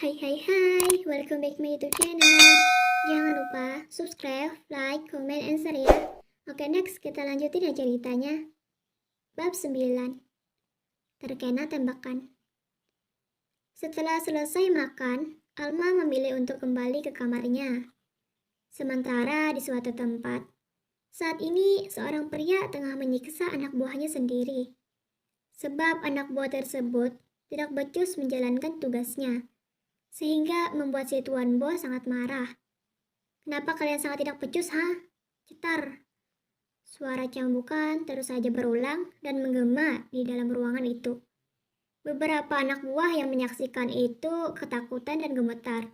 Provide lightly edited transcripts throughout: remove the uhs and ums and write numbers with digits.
Hai, welcome back my YouTube channel. Jangan lupa subscribe, like, comment, and share ya. Oke, next kita lanjutin ya ceritanya. Bab 9. Terkena tembakan. Setelah selesai makan, Alma memilih untuk kembali ke kamarnya. Sementara di suatu tempat, saat ini seorang pria tengah menyiksa anak buahnya sendiri. Sebab anak buah tersebut tidak becus menjalankan tugasnya, sehingga membuat si Tuan Bos sangat marah. "Kenapa kalian sangat tidak becus, ha?" Cetar. Suara cambukan terus saja berulang dan menggema di dalam ruangan itu. Beberapa anak buah yang menyaksikan itu ketakutan dan gemetar.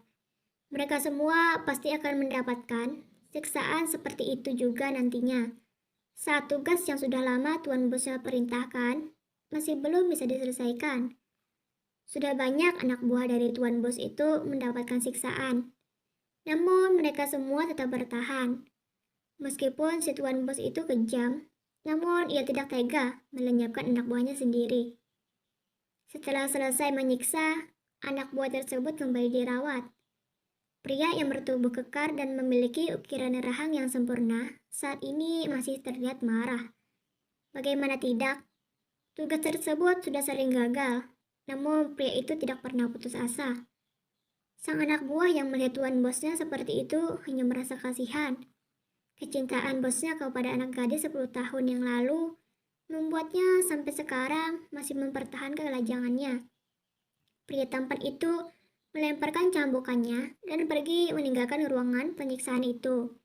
Mereka semua pasti akan mendapatkan siksaan seperti itu juga nantinya, saat tugas yang sudah lama Tuan Bosnya perintahkan masih belum bisa diselesaikan. Sudah banyak anak buah dari Tuan Bos itu mendapatkan siksaan. Namun mereka semua tetap bertahan. Meskipun si Tuan Bos itu kejam, namun ia tidak tega melenyapkan anak buahnya sendiri. Setelah selesai menyiksa, anak buah tersebut kembali dirawat. Pria yang bertubuh kekar dan memiliki ukiran rahang yang sempurna saat ini masih terlihat marah. Bagaimana tidak? Tugas tersebut sudah sering gagal, namun pria itu tidak pernah putus asa. Sang anak buah yang melihat tuan bosnya seperti itu hanya merasa kasihan. Kecintaan bosnya kepada anak gadis 10 tahun yang lalu membuatnya sampai sekarang masih mempertahankan kelajangannya. Pria tampan itu melemparkan cambukannya dan pergi meninggalkan ruangan penyiksaan itu.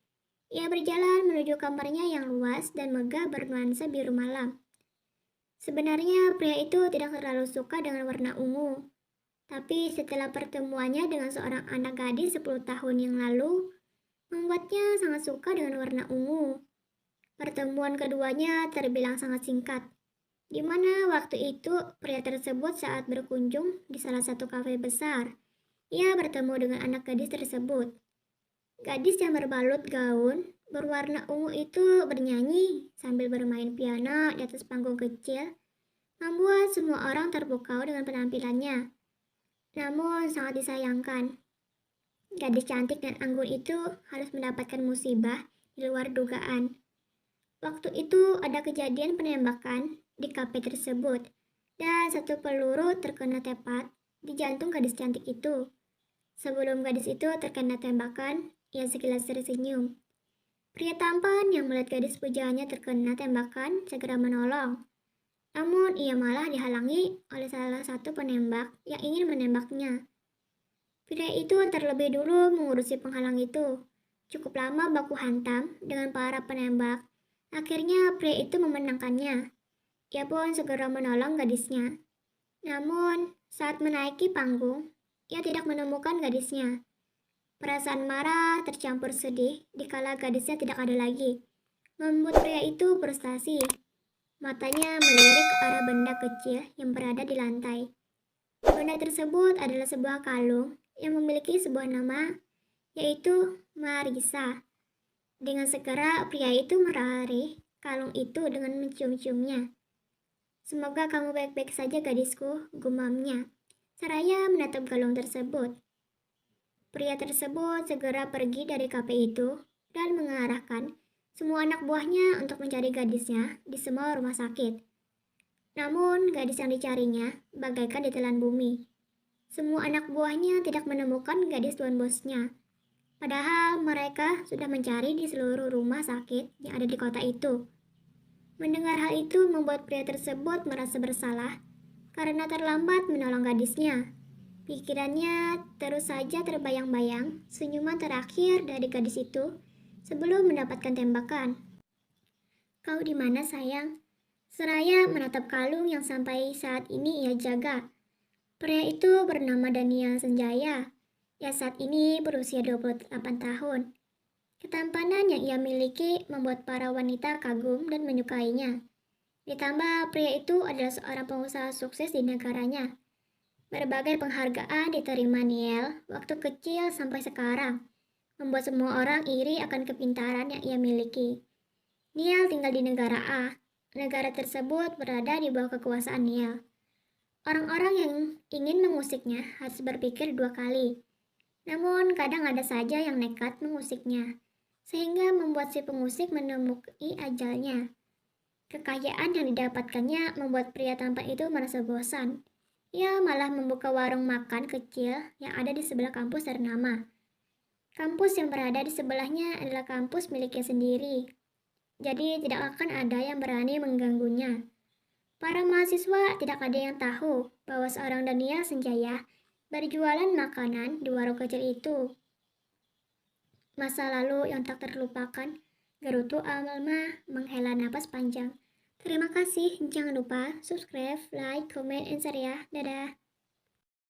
Ia berjalan menuju kamarnya yang luas dan megah bernuansa biru malam. Sebenarnya pria itu tidak terlalu suka dengan warna ungu. Tapi setelah pertemuannya dengan seorang anak gadis 10 tahun yang lalu, membuatnya sangat suka dengan warna ungu. Pertemuan keduanya terbilang sangat singkat, di mana waktu itu pria tersebut saat berkunjung di salah satu kafe besar. Ia bertemu dengan anak gadis tersebut. Gadis yang berbalut gaun berwarna ungu itu bernyanyi sambil bermain piano di atas panggung kecil, membuat semua orang terpukau dengan penampilannya. Namun sangat disayangkan, gadis cantik dan anggun itu harus mendapatkan musibah di luar dugaan. Waktu itu ada kejadian penembakan di kafe tersebut, dan satu peluru terkena tepat di jantung gadis cantik itu. Sebelum gadis itu terkena tembakan, ia sekilas tersenyum. Pria tampan yang melihat gadis pujaannya terkena tembakan segera menolong. Namun ia malah dihalangi oleh salah satu penembak yang ingin menembaknya. Pria itu terlebih dulu mengurusi penghalang itu. Cukup lama baku hantam dengan para penembak. Akhirnya pria itu memenangkannya. Ia pun segera menolong gadisnya. Namun saat menaiki panggung, ia tidak menemukan gadisnya. Perasaan marah tercampur sedih dikala gadisnya tidak ada lagi, membuat pria itu frustasi. Matanya melirik ke arah benda kecil yang berada di lantai. Benda tersebut adalah sebuah kalung yang memiliki sebuah nama, yaitu Marisa. Dengan segera pria itu meraih kalung itu dengan mencium-ciumnya. "Semoga kamu baik-baik saja gadisku," gumamnya, seraya menatap kalung tersebut. Pria tersebut segera pergi dari kafe itu dan mengarahkan semua anak buahnya untuk mencari gadisnya di semua rumah sakit. Namun gadis yang dicarinya bagaikan ditelan bumi. Semua anak buahnya tidak menemukan gadis tuan bosnya. Padahal mereka sudah mencari di seluruh rumah sakit yang ada di kota itu. Mendengar hal itu membuat pria tersebut merasa bersalah karena terlambat menolong gadisnya. Pikirannya terus saja terbayang-bayang senyuman terakhir dari gadis itu sebelum mendapatkan tembakan. "Kau di mana, sayang?" Seraya menatap kalung yang sampai saat ini ia jaga. Pria itu bernama Daniel Senjaya. Ia saat ini berusia 28 tahun. Ketampanan yang ia miliki membuat para wanita kagum dan menyukainya. Ditambah pria itu adalah seorang pengusaha sukses di negaranya. Berbagai penghargaan diterima Niel waktu kecil sampai sekarang, membuat semua orang iri akan kepintaran yang ia miliki. Niel tinggal di negara A. Negara tersebut berada di bawah kekuasaan Niel. Orang-orang yang ingin mengusiknya harus berpikir dua kali. Namun kadang ada saja yang nekat mengusiknya, sehingga membuat si pengusik menemui ajalnya. Kekayaan yang didapatkannya membuat pria tampan itu merasa bosan. Ia malah membuka warung makan kecil yang ada di sebelah kampus ternama. Kampus yang berada di sebelahnya adalah kampus miliknya sendiri, jadi tidak akan ada yang berani mengganggunya. Para mahasiswa tidak ada yang tahu bahwa seorang Daniel Senjaya berjualan makanan di warung kecil itu. Masa lalu yang tak terlupakan, Gerutu Alma menghela napas panjang. Terima kasih, jangan lupa subscribe, like, comment, and share ya. Dadah.